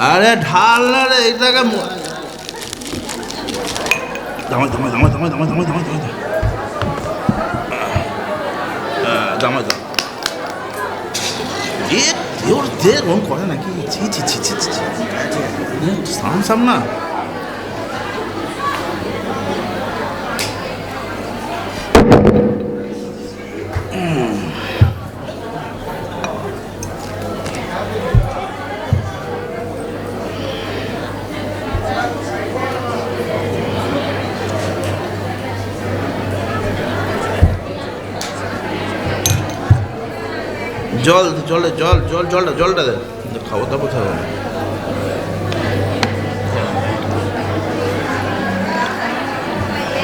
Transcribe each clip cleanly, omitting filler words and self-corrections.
আরে ঢাল না রে এটাকে দামাই দামাই দামাই দামাই দামাই দামাই দামাই দামাই দামাই দাম ওর দেখ ওন করে নাকি ছি ছি ছি ছি ছি সাম সাম না জল জলে জল জল জলটা জলটা দে খাবো দাবো খাবো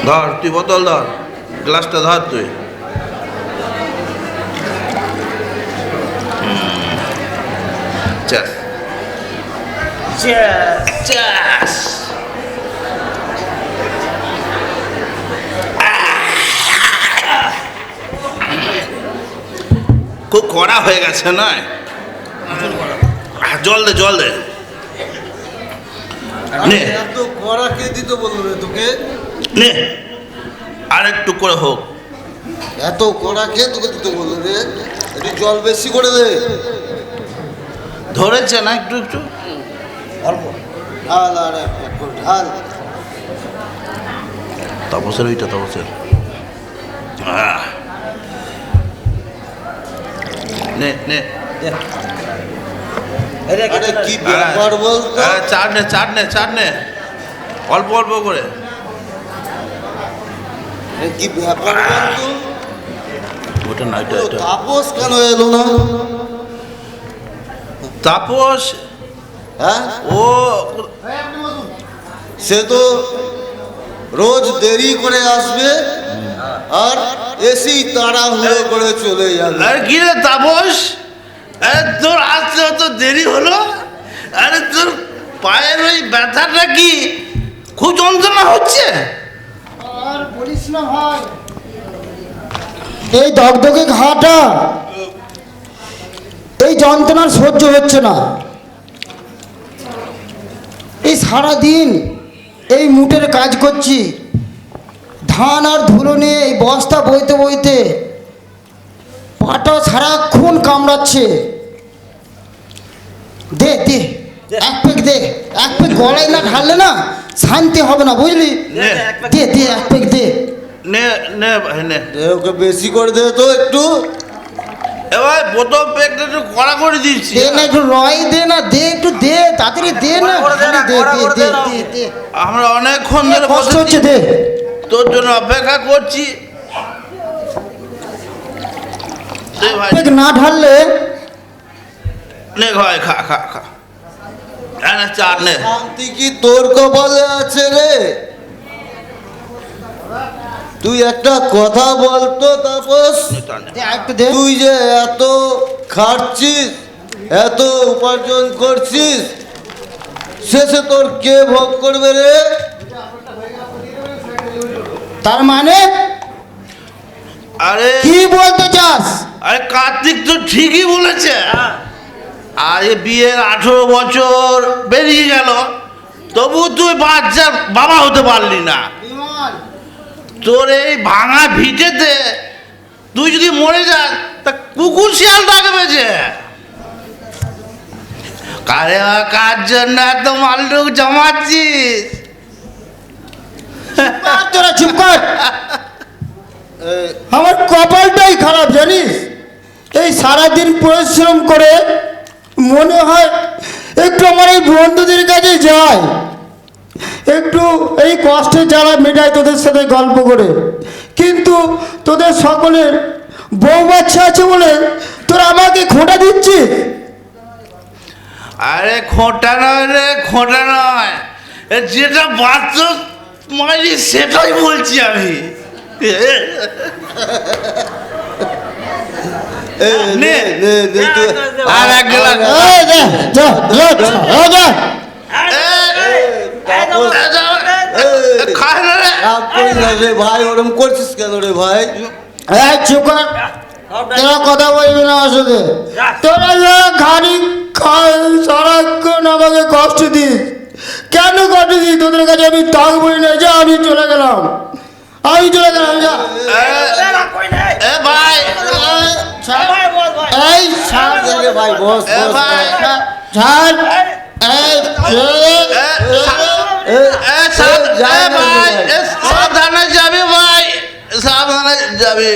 ধর তুই বোতল ধর গ্লাসটা ধর তুই চাস চাস খুব কড়া হয়ে গেছে নয় জল দে জল দে নে এত কড়া কে দিতে বললো রে তোকে নে আর একটু করে হোক এত কড়া কে তোকে দিতে বললো রে একটু জল বেশি করে দে ধরেছে না একটু একটু অল্প ঢাল আর একটু ঢাল তাপসের ওইটা তাপসের নে নে আরে কি ব্যাপার বলতো চাট নে চাট নে চাট নে অল্প অল্প করে কি ব্যাপার বলতো ওটা না এটা এটা তাপস কেন এলো না তাপস হ্যাঁ ও সে তো রোজ দেরি করে আসবে আর এসি তাড়াহুড়ো করে চলে যাবে আরে কি রে তাপস আরে তোর আসতে তো দেরি হলো আরে তোর পায়ের ওই ব্যথাটা কি খুব যন্ত্রণা হচ্ছে আর বলিস না ভাই এই দগদগে ঘাটা এই যন্ত্রণার সহ্য হচ্ছে না এই সারাদিন এই মুটের কাজ করছি ধান আর ধুলো নিয়ে এই বস্তা বইতে বইতে পাটা সারাক্ষণ কামড়াচ্ছে দে দে এক পেক দে এক পেক গলায় না ঢাললে না শান্তি হবে না বুঝলি নে দে দে এক পেক দে নে নে ভাই নে দে ওকে বেশি করে দে তো একটু এবার বোতল প্যাকটা একটু কড়া করে দিচ্ছি দে না একটু রয় দে না দে একটু দে তাড়াতাড়ি দে না দে দে দে দে দে আমরা অনেকক্ষণ ধরে কষ্ট হচ্ছে দে তোর জন্য অপেক্ষা করছি দে ভাই পেক না ঢাললে নে ভাই খা খা খা না চার নে শান্তি কি তোর কপালে আছে রে তুই একটা কথা বলতো তাপস দে একটু দে তুই যে এত খাটছিস এত উপার্জন করছিস শেষে তোর কে ভোগ করবে রে তার মানে আরে কি বলতে চাস আরে কার্তিক তো ঠিকই বলেছে আরে বিয়ের 18 বছর বেরিয়ে গেল তবু তুই বাচ্চার বাবা হতে পারলি না তোর এই ভাঙা ভিটেতে তুই যদি মরে যাস তা কুকুর শিয়াল ডাকবে যে কারে কার জন্য এত মালটুক জমাচ্ছিস তোরা চুপ কর আমার কপালটাই খারাপ জানিস এই সারাদিন পরিশ্রম করে মনে হয় একটু আমার এই বন্ধুদের কাছে যাই একটু এই কষ্টের জ্বালা মেটাই তোদের সাথে গল্প করে কিন্তু তোদের সকলের বউ বাচ্চা আছে বলে তোরা আমাকে খোঁটা দিচ্ছিস আরে খোঁটা নয় রে খোঁটা নয় যেটা বাচ্চা মারি সেটাই বলছি আমি নে আর এক গ্লাস খায় না রে রাগ করিস না রে ভাই ওরম করছিস কেন রে ভাই চুপ কর তোরা কথা বলবি না আমার সাথে তোরা ঘাড়ি খায় সারাক্ষণ আমাকে কষ্ট কষ্ট দিস? কেন কষ্ট দিস? তোদের কাছে আমি থাকবই না, যা, আমি চলে গেলাম, আমি চলে গেলাম, যা। এ ভাই এই ছাড় দে রে ভাই, বস এ বস, ভাই ছাড়। এই ভাই সাবধানে যাবি ভাই, সাবধানে যাবি।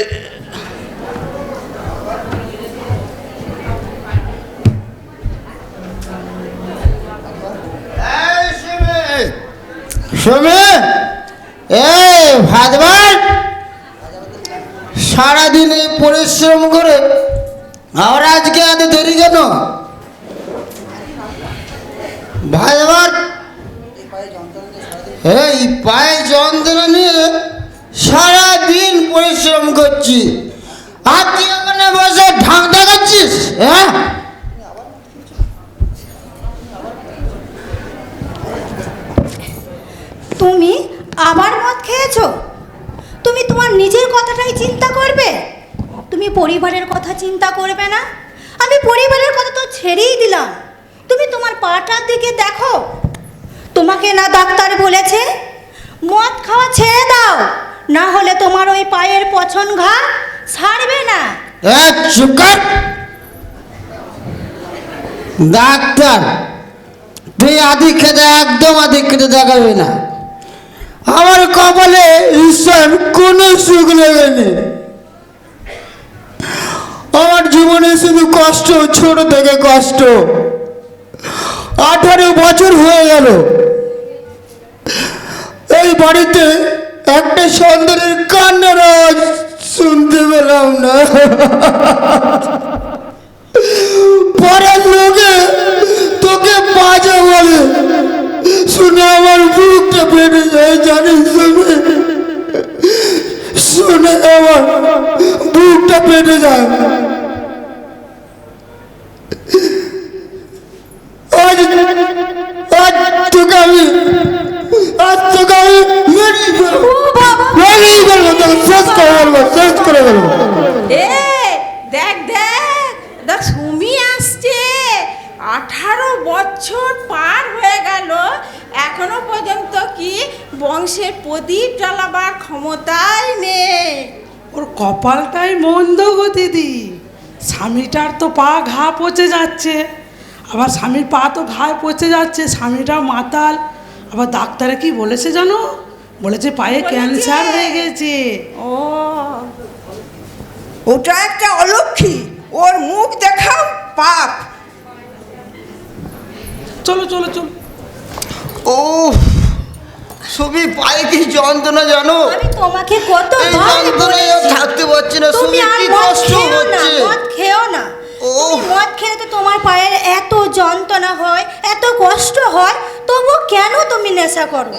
শোনে, এই ভাতবার সারাদিনে পরিশ্রম করে আর আজকে এত দেরি কেন? ভাতবার এই পায়ে যন্ত্রণা নিয়ে সারাদিন পরিশ্রম করছি, আর তুই ওখানে বসে ঢাক দেখাচ্ছিস? হ্যাঁ, তুমি আবার মদ খেয়েছো? তুমি তোমার নিজের কথাটাই চিন্তা করবে, তুমি পরিবারের কথা চিন্তা করবে না? আমি পরিবারের কথা তো ছেড়েই দিলাম, তুমি তোমার পাটার দিকে দেখো। তোমাকে না ডাক্তার বলেছে মদ খাওয়া ছেড়ে দাও, না হলে তোমার ওই পায়ের পছন ঘা ছাড়বে না। চুপ কর। ডাক্তার, তুই আদি খেতে একদম আদি খেতে দেখাবি না। আমার কপালে ঈশ্বর কোনো সুখ লাগেনি, আমার জীবনে শুধু কষ্ট, ছোট থেকে কষ্ট। 18 বছর হয়ে গেল এই বাড়িতে একটা সন্তানের কান্নার আওয়াজ শুনতে পেলাম না। পরের লোকে তোকে বাজে বলে শুনে আমার বুকটা ফেটে যায়, জানিস? শুনে আমার বুকটা ফেটে যায়। আজ তোকে আমি মেরেই ফেলবো, শেষ করে ফেলবো। এ দেখ দেখ দেখ, সুমি আসছে। 18 বছর পার হয়ে গেল, এখনো পর্যন্ত কি বংশের প্রদীপ জ্বালাবার ক্ষমতাই নেই। ওর কপালটাই মন্দ গো দিদি, স্বামীটার তো পা ঘা পচে যাচ্ছে, আবার স্বামীর পা তো ঘায়ে পচে যাচ্ছে, স্বামীটাও মাতাল। আবার ডাক্তারে কি বলেছে জানো? বলেছে পায়ে বলেছে? ক্যান্সার হয়ে গেছে। ও, ওটা একটা অলক্ষী, ওর মুখ দেখাও পাপ। চলো চলো চলো। ও সুমি, পায়ে কি যন্ত্রণা জানো? আমি তোমাকে কতবার এই যন্ত্রণায় আর বলেছি, থাকতে পারছি না তুমি সুমি, আর কি মদ কষ্ট খেও না, হচ্ছে। মদ খেও না। ও। তুমি মদ খেলে তো তোমার পায়ের এত যন্ত্রণা হয়, এত কষ্ট হয়, তবু কেন তুমি নেশা করো?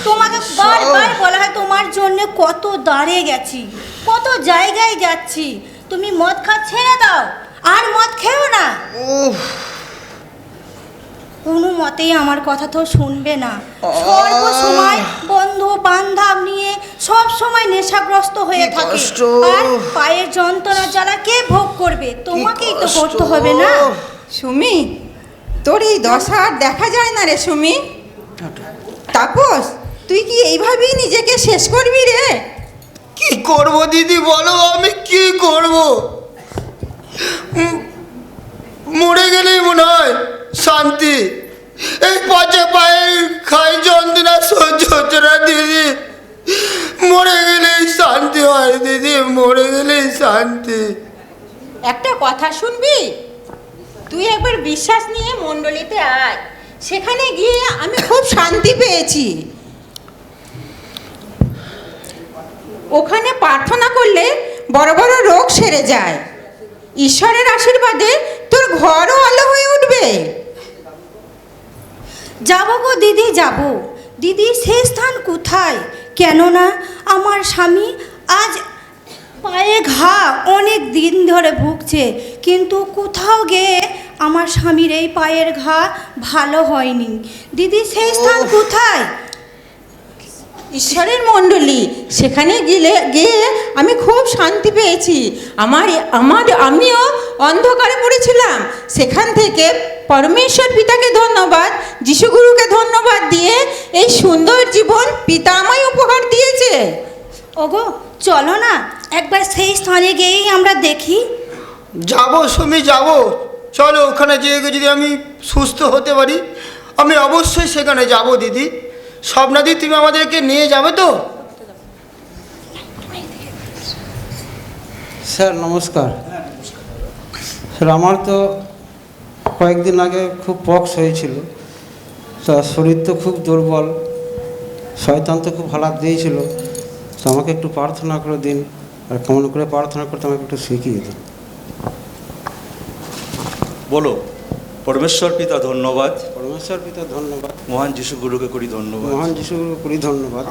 তোমাকে বারবার বলা হয় তোমার জন্য কত দাঁড়িয়ে গেছি, কত জায়গায় যাচ্ছি, তুমি মদ খা ছেড়ে দাও, আর মদ খেও না। কোনো মতেই আমার কথা তো শুনবে না, সর্ব সময় বন্ধু বান্ধব নিয়ে সব সময় নেশাগ্রস্ত হয়ে কি থাকে। কষ্ট। আর পায়ের যন্ত্রণা জ্বালা কে ভোগ করবে? তোমাকেই তো কষ্ট। করতে হবে না? সুমি, তোর এই দশা আর দেখা যায় না রে সুমি। তাপস, তুই কি এইভাবেই নিজেকে শেষ করবি রে? কি করব দিদি বলো, আমি কি করব? মরে গেলেই মনে হয় শান্তি। এই পচে পায়ের খাই যন্ত্রণা সহ্য হচ্ছে না দিদি, মরে গেলেই শান্তি হয় দিদি, মরে গেলেই শান্তি। একটা কথা শুনবি? তুই একবার বিশ্বাস নিয়ে মণ্ডলীতে আয়, সেখানে গিয়ে আমি খুব শান্তি পেয়েছি। ওখানে প্রার্থনা করলে বড় বড় রোগ সেরে যায়। ঈশ্বরের আশীর্বাদে তোর ঘরও আলো হয়ে উঠবে। যাবো গো দিদি, যাবো। দিদি সে স্থান কোথায়? কেননা আমার স্বামী আজ পায়ে ঘা অনেক দিন ধরে ভুগছে, কিন্তু কোথাও গিয়ে আমার স্বামীর এই পায়ের ঘা ভালো হয়নি। দিদি সেই স্থান কোথায়? ঈশ্বরের মণ্ডলী, সেখানে গিয়ে আমি খুব শান্তি পেয়েছি। আমিও অন্ধকারে পড়েছিলাম, সেখান থেকে পরমেশ্বর পিতাকে ধন্যবাদ, যিশুগুরুকে ধন্যবাদ দিয়ে এই সুন্দর জীবন পিতা আমায় উপহার দিয়েছে। ওগো চলো না, একবার সেই স্থানে গিয়েই আমরা দেখি। যাবো সুমি, যাবো, চলো। ওখানে যেয়ে যদি আমি সুস্থ হতে পারি, আমি অবশ্যই সেখানে যাব দিদি। স্বপ্নাদি, তুমি আমাদেরকে নিয়ে যাবে তো? স্যার নমস্কার। স্যার আমার তো কয়েকদিন আগে খুব পক্স হয়েছিল, তা শরীর তো খুব দুর্বল, শয়তান তো খুব হালাত দিয়েছিল, তো আমাকে একটু প্রার্থনা করে দিন, আর কেমন করে প্রার্থনা করতে আমাকে একটু শিখিয়ে দিন। বলো। পরমেশ্বর পিতা ধন্যবাদ, পরমেশ্বর পিতা ধন্যবাদ, মহান যিশু গুরুকে করি ধন্যবাদ। মহান যিশুগুরুকে করি ধন্যবাদ।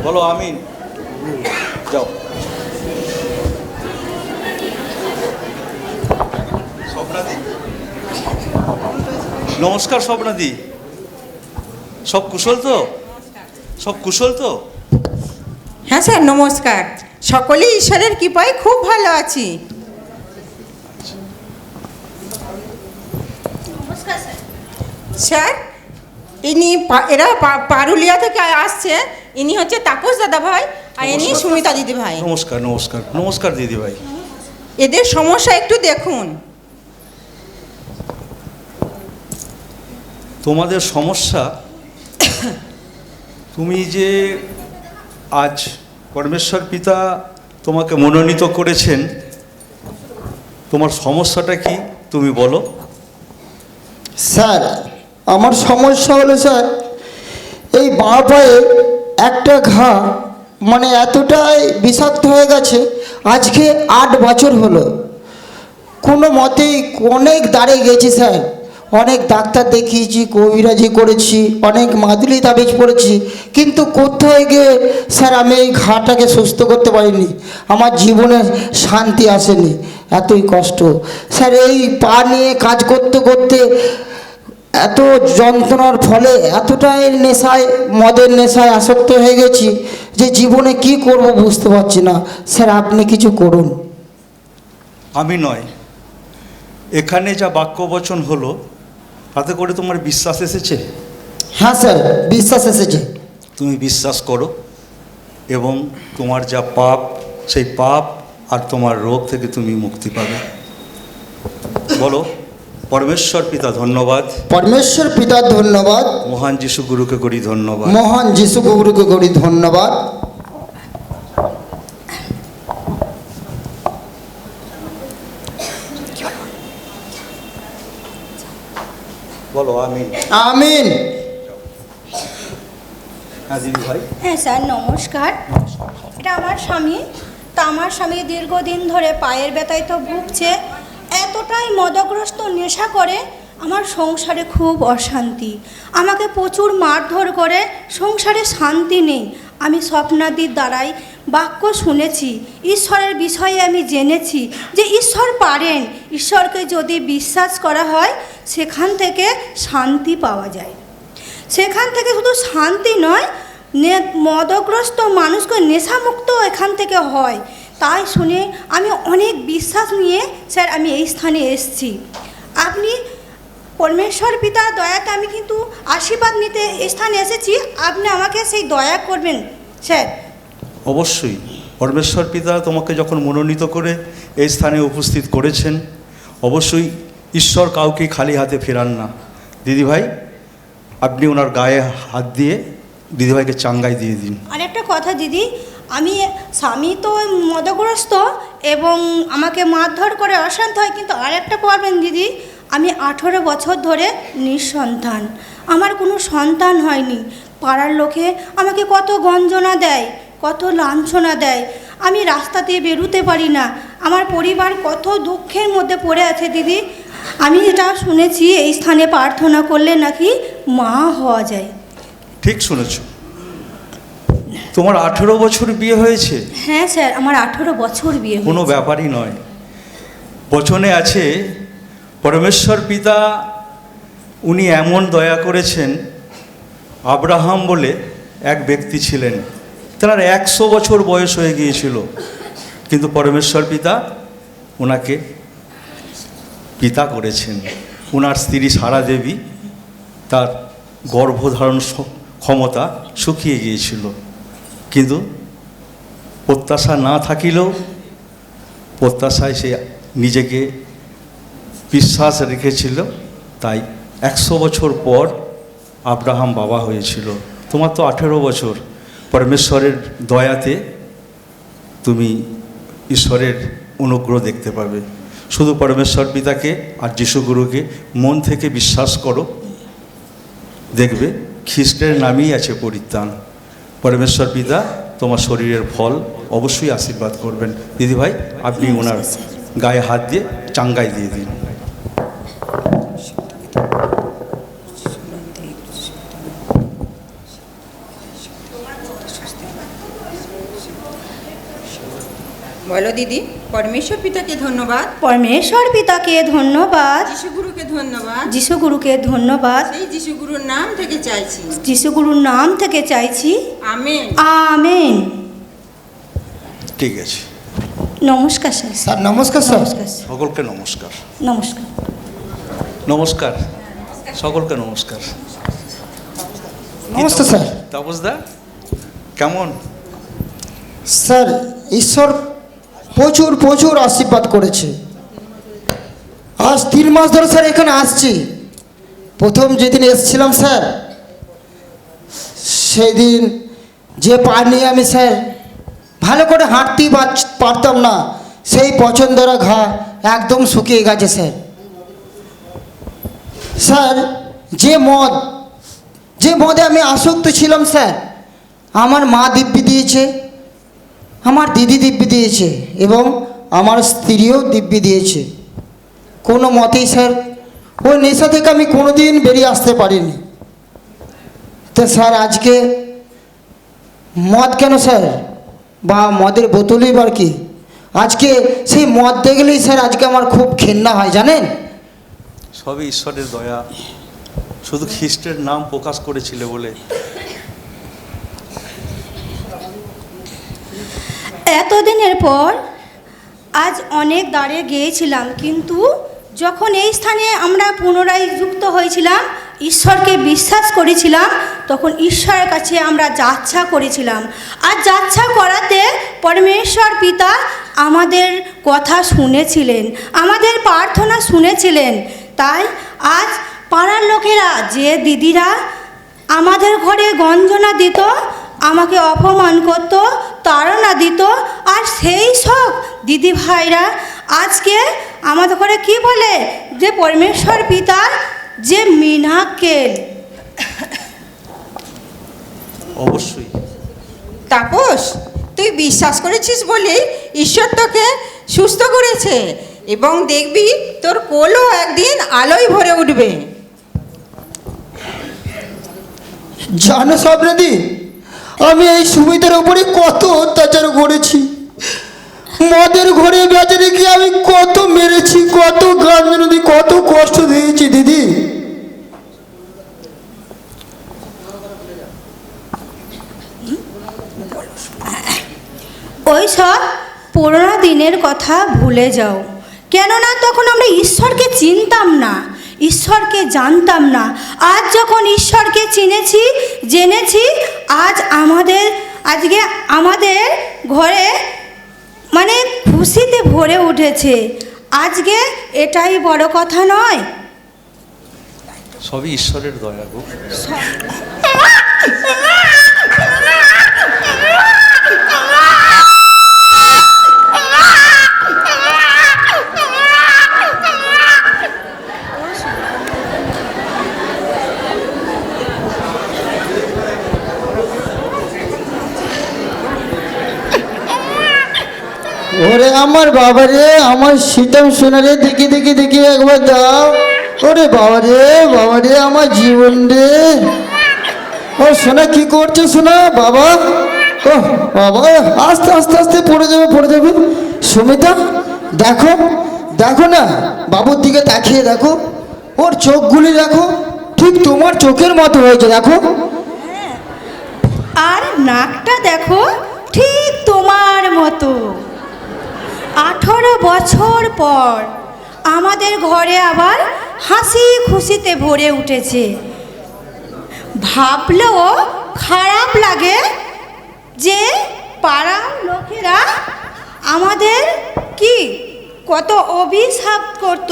বলো আমিন। যাও। স্বপ্নাদি, নমস্কার স্বপ্নাদি। সব কুশল তো? সব কুশল তো? হ্যাঁ স্যার নমস্কার, সকলেই ঈশ্বরের কৃপায় খুব ভালো আছি। নমস্কার স্যার। স্যার এরা পারুলিয়া থেকে আসছে, ইনি হচ্ছে তাপস দাদা ভাই, আর ইনি সুমিতা দিদি ভাই। নমস্কার নমস্কার নমস্কার দিদি ভাই। এদের সমস্যা একটু দেখুন। তোমাদের সমস্যা, তুমি যে আজ পরমেশ্বর পিতা তোমাকে মনোনীত করেছেন, তোমার সমস্যাটা কি তুমি বলো। স্যার আমার সমস্যা হলো স্যার, এই বাঁ পায়ে একটা ঘা মানে এতটাই বিষাক্ত হয়ে গেছে, আজকে 8 বছর হলো। কোনো মতেই অনেক দাঁড়ে গেছি স্যার, অনেক ডাক্তার দেখিয়েছি, কবিরাজি করেছি, অনেক মাদুলি তাবিজ পড়েছি, কিন্তু কোথায় গিয়ে স্যার আমি এই ঘাটাকে সুস্থ করতে পারিনি। আমার জীবনে শান্তি আসেনি, এতই কষ্ট স্যার। এই পা নিয়ে কাজ করতে করতে এত যন্ত্রণার ফলে এতটাই নেশায়, মদের নেশায় আসক্ত হয়ে গেছি যে জীবনে কি করব বুঝতে পারছি না। স্যার আপনি কিছু করুন। আমি নয়, এখানে যা বাক্য বচন হলো তাতে করে তোমার বিশ্বাস এসেছে? হ্যাঁ স্যার বিশ্বাস এসেছে। তুমি বিশ্বাস করো এবং তোমার যা পাপ, সেই পাপ আর তোমার রোগ থেকে তুমি মুক্তি পাবে। বলো। পরমেশ্বর পিতা ধন্যবাদ, পরমেশ্বর পিতার ধন্যবাদ, মহান যিশু গুরুকে করি ধন্যবাদ। মহান যিশু গুরুকে করি ধন্যবাদ। বলো আমিন। আমিন। হ্যাঁ দিদি ভাই। হ্যাঁ স্যার নমস্কার। এটা আমার স্বামী। তা আমার স্বামী দীর্ঘদিন ধরে পায়ের ব্যথায় তো ভুগছে, এতটাই মদগ্রস্ত নেশা করে আমার সংসারে খুব অশান্তি, আমাকে প্রচুর মারধর করে, সংসারে শান্তি নেই। আমি স্বপ্নাদির দ্বারাই বাক্য শুনেছি, ঈশ্বরের বিষয়ে আমি জেনেছি যে ঈশ্বর পারেন, ঈশ্বরকে যদি বিশ্বাস করা হয় সেখান থেকে শান্তি পাওয়া যায়। সেখান থেকে শুধু শান্তি নয়, মদগ্রস্ত মানুষকে নেশামুক্ত এখান থেকে হয়। তাই শুনে আমি অনেক বিশ্বাস নিয়ে স্যার আমি এই স্থানে এসেছি। আপনি পরমেশ্বর পিতার দয়াতে আমি কিন্তু আশীর্বাদ নিতে এই স্থানে এসেছি, আপনি আমাকে সেই দয়া করবেন স্যার। অবশ্যই পরমেশ্বর পিতা তোমাকে যখন মনোনীত করে এই স্থানে উপস্থিত করেছেন, অবশ্যই ঈশ্বর কাউকে খালি হাতে ফেরান না। দিদিভাই আপনি ওনার গায়ে হাত দিয়ে দিদিভাইকে চাঙ্গাই দিয়ে দিন। আর একটা কথা দিদি, আমি স্বামী তো মদগ্রস্ত এবং আমাকে মারধর করে অশান্ত হয়, কিন্তু আর একটা পারবেন দিদি, আমি 18 বছর ধরে নিঃসন্তান, আমার কোনো সন্তান হয়নি। পাড়ার লোকে আমাকে কত গঞ্জনা দেয়, কত লাঞ্ছনা দেয়, আমি রাস্তা দিয়ে বেরোতে পারি না, আমার পরিবার কত দুঃখের মধ্যে পড়ে আছে দিদি। আমি এটা শুনেছি এই স্থানে প্রার্থনা করলে নাকি মা হওয়া যায়। ঠিক শুনেছ। তোমার 18 বছর বিয়ে হয়েছে? হ্যাঁ স্যার আমার 18 বছর বিয়ে হয়েছে। কোনো ব্যাপারই নয়। বচনে আছে পরমেশ্বর পিতা উনি এমন দয়া করেছেন, আব্রাহাম বলে এক ব্যক্তি ছিলেন, তার 100 বছর বয়স হয়ে গিয়েছিল, কিন্তু পরমেশ্বর পিতা ওনাকে পিতা করেছেন। ওনার স্ত্রী সারা দেবী, তার গর্ভধারণ ক্ষমতা শুকিয়ে গিয়েছিল, কিন্তু প্রত্যাশা না থাকিলেও প্রত্যাশায় সে নিজেকে বিশ্বাস রেখেছিল, তাই 100 বছর পর আব্রাহাম বাবা হয়েছিল। তোমার তো 18 বছর, পরমেশ্বরের দয়াতে তুমি ঈশ্বরের অনুগ্রহ দেখতে পাবে। শুধু পরমেশ্বর পিতাকে আর যিশুগুরুকে মন থেকে বিশ্বাস করো, দেখবে খ্রিস্টের নামেই আছে পরিত্রাণ। পরমেশ্বর পিতা তোমার শরীরের ফল অবশ্যই আশীর্বাদ করবেন। দিদিভাই, আপনি ওনার গায়ে হাত দিয়ে চাঙ্গাই দিয়ে দিন। বলো দিদি, পরমেশ্বর পিতাকে ধন্যবাদ, পরমেশ্বর পিতাকে ধন্যবাদ, যিশুগুরুকে ধন্যবাদ, যিশুগুরুকে ধন্যবাদ, সেই যিশুগুরুর নাম থেকে চাইছি। যিশুগুরুর নাম থেকে চাইছি। আমেন। আমেন। ঠিক আছে, নমস্কার স্যার। স্যার নমস্কার স্যার। নমস্কার স্যার। সকলকে নমস্কার। নমস্কার। নমস্কার সকলকে নমস্কার। নমস্কার স্যার। তাপসদা কেমন? স্যার ঈশ্বর প্রচুর প্রচুর আশীর্বাদ করেছে। আজ 3 মাস ধরে স্যার এখানে আসছি। প্রথম যেদিন এসেছিলাম স্যার, সেই দিন যে পা নিয়ে আমি স্যার ভালো করে হাঁটতেই পারতাম না, সেই পছন্দরা ঘা একদম শুকিয়ে গেছে স্যার। স্যার যে মদে আমি আসক্ত ছিলাম স্যার, আমার মা দিব্যি দিয়েছে, আমার দিদি দিব্যি দিয়েছে এবং আমার স্ত্রীও দিব্যি দিয়েছে। কোনো মতেই স্যার ওই নেশা থেকে আমি কোনো দিন বেরিয়ে আসতে পারিনি। তো স্যার আজকে মদ কেন স্যার, বা মদের বোতলই বা কি, আজকে সেই মদ দেখলেই স্যার আজকে আমার খুব ঘেন্না হয় জানেন। সবই ঈশ্বরের দয়া, শুধু খ্রিস্টের নাম প্রকাশ করেছিলে বলে। এতদিনের পর আজ অনেক দাঁড়িয়ে গিয়েছিলাম, কিন্তু যখন এই স্থানে আমরা পুনরায় যুক্ত হয়েছিলাম, ঈশ্বরকে বিশ্বাস করেছিলাম, তখন ঈশ্বরের কাছে আমরা যাচ্ছা করেছিলাম। আর যাচ্ছা করাতে পরমেশ্বর পিতা আমাদের কথা শুনেছিলেন, আমাদের প্রার্থনা শুনেছিলেন। তাই আজ পাড়ার লোকেরা, যে দিদিরা আমাদের ঘরে গঞ্জনা দিত, আমাকে অপমান করত, তাড়না দিত, আর সেই সব দিদি ভাইরা আজকে আমাদের ঘরে কি বলে, যে পরমেশ্বর পিতার যে মিনাকেল। অবশ্যই তাপস, তুই বিশ্বাস করেছিস বলেই ঈশ্বর তোকে সুস্থ করেছে, এবং দেখবি তোর কোলও একদিন আলোয় ভরে উঠবে। জানো স্বপ্নদি, আমি এই সুবিধার উপরে কত অত্যাচার করেছি। মদের ঘরে বেঁচে রেখে আমি কত মেরেছি, কত গান নদী, কত কষ্ট দিয়েছি দিদি। ওই সব পুরোনো দিনের কথা ভুলে যাও, কেননা তখন আমরা ঈশ্বরকে চিনতাম না, ঈশ্বরকে জানতাম না। আজ যখন ঈশ্বরকে চিনেছি, জেনেছি, আজকে আমাদের ঘরে মানে খুশিতে ভরে উঠেছে। আজকে এটাই বড় কথা নয়? সবই ঈশ্বরের দয়া গো। ওরে আমার বাবা রে, আমার শীতম সোনা রে, দেখি দেখি দেখি একবার দাও। ওরে বাবা রে, আমার জীবন রে। ও সোনা কি করছো সোনা? বাবা, ও বাবা, আস্তে আস্তে আস্তে পড়ে যাবে। সুমিতা দেখো দেখো না বাবুর দিকে তাকিয়ে দেখো, ওর চোখগুলি দেখো, ঠিক তোমার চোখের মতো হয়েছে দেখো। আর নাকটা দেখো ঠিক তোমার মতো। 18 বছর পর আমাদের ঘরে আবার হাসি খুশিতে ভরে উঠেছে। ভাবলেও খারাপ লাগে যে পাড়ার লোকেরা আমাদের কি কত অভিশাপ করত,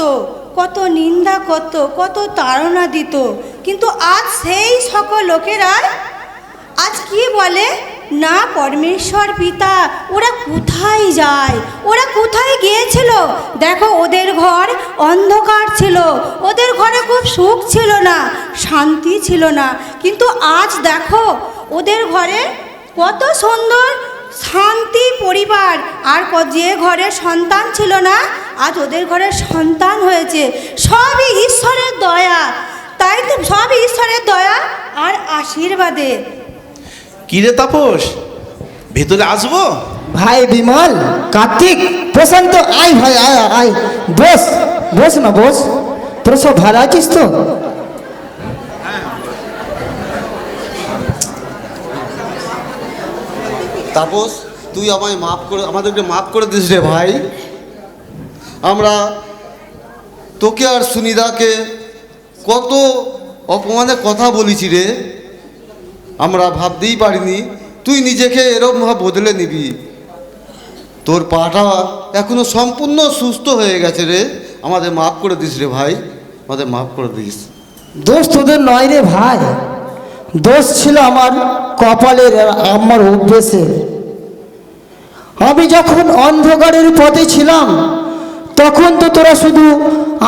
কত নিন্দা করত, কত তাড়না দিত, কিন্তু আজ সেই সকল লোকেরা আজ কি বলে না, পরমেশ্বর পিতা ওরা কোথায় যায়, ওরা কোথায় গিয়েছিল? দেখো ওদের ঘর অন্ধকার ছিল, ওদের ঘরে খুব সুখ ছিল না, শান্তি ছিল না, কিন্তু আজ দেখো ওদের ঘরে কত সুন্দর শান্তি পরিবার। আর যে ঘরে সন্তান ছিল না, আজ ওদের ঘরে সন্তান হয়েছে। সবই ঈশ্বরের দয়া, তাই তো সবই ঈশ্বরের দয়া আর আশীর্বাদে। কিরে তাপস, ভেতরে আসবো? ভাই বিমল, কার্তিক, প্রশান্ত, আয় ভাই আয় আয়, বস বস না বস। তোরা সব ভালো আছিস তো? তাপস, তুই আমায় মাফ করে, আমাদেরকে মাফ করে দিস রে ভাই। আমরা তোকে আর সুনিদাকে কত অপমানে কথা বলেছি রে, আমরা ভাবতেই পারিনি তুই নিজেকে এরকমভাবে বদলে নিবি। তোর পাটা এখনো সম্পূর্ণ সুস্থ হয়ে গেছে রে, আমাদের মাফ করে দিস রে ভাই, আমাদের মাফ করে দিস। দোষ তোদের নয় রে ভাই, দোষ ছিল আমার কপালের আর আমার অভ্যেসের। আমি যখন অন্ধকারের পথে ছিলাম তখন তো তোরা শুধু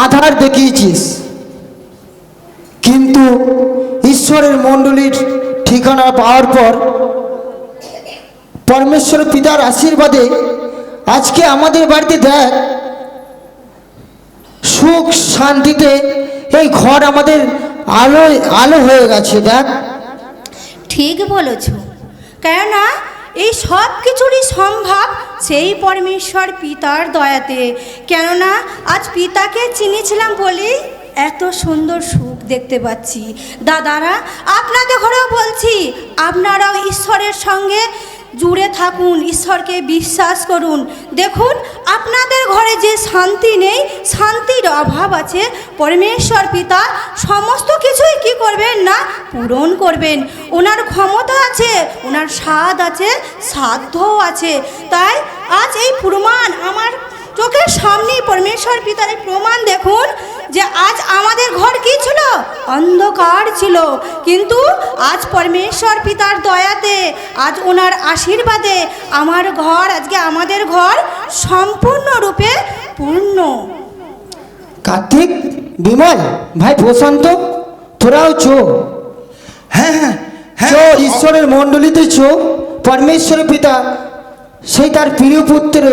আধার দেখিয়েছিস, কিন্তু ঈশ্বরের মণ্ডলীর ঠিকানা পাওয়ার পর পরমেশ্বর পিতার আশীর্বাদে আজকে আমাদের বাড়িতে দেখ সুখ শান্তিতে এই ঘর আমাদের আলো আলো হয়ে গেছে। দেখ, ঠিক বলেছ, কেননা এই সব কিছুরই সম্ভব সেই পরমেশ্বর পিতার দয়াতে। কেননা আজ পিতাকে চিনেছিলাম বলেই এত সুন্দর সুখ দেখতে পাচ্ছি। দাদারা, আপনাদের ঘরেও বলছি, আপনারাও ঈশ্বরের সঙ্গে জুড়ে থাকুন, ঈশ্বরকে বিশ্বাস করুন। দেখুন আপনাদের ঘরে যে শান্তি নেই, শান্তির অভাব আছে, পরমেশ্বর পিতা সমস্ত কিছুই কি করবেন না পূরণ করবেন। ওনার ক্ষমতা আছে, ওনার স্বাদ আছে, সাধ্যও আছে। তাই আজ এই প্রমাণ আমার চোখের সামনেই, পরমেশ্বর পিতার এই প্রমাণ দেখুন যে আজ আমাদের ঘর কি ছিল, অন্ধকার ছিল, কিন্তু আজ পরমেশ্বর পিতার দয়াতে, আজ ওনার আশীর্বাদে আমার ঘর, আজকে আমাদের ঘর সম্পূর্ণরূপে পূর্ণ। কার্তিক, বিমল, ভাই প্রশান্ত, তোরাও চো। হ্যাঁ হ্যাঁ হ্যাঁ, চো ঈশ্বরের মণ্ডলীতে চো। পরমেশ্বর পিতা সেই তার প্রিয় পুত্র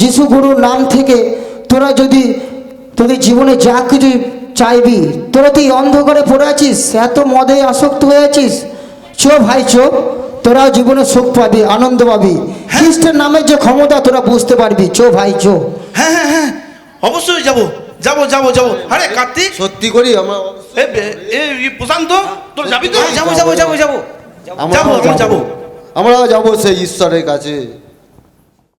যিশু গুরুর নাম থেকে তোরা যদি তোদের জীবনে যা কিছু চাইবি, তোরা তুই অন্ধকারে পড়ে আছিস, এত মদে আসক্ত হয়ে আছিস, চো ভাই চো, তোরাও জীবনে সুখ পাবি, আনন্দ পাবি, খ্রিস্টের নামের যে ক্ষমতা তোরা বুঝতে পারবি। চো ভাই চো। হ্যাঁ হ্যাঁ হ্যাঁ, অবশ্যই যাবো যাবো যাবো যাবো। আরে কার্তিক, সত্যি করি আমরা প্রশান্ত, তোর যাবি তো? আমরা যাবো সেই ঈশ্বরের কাছে।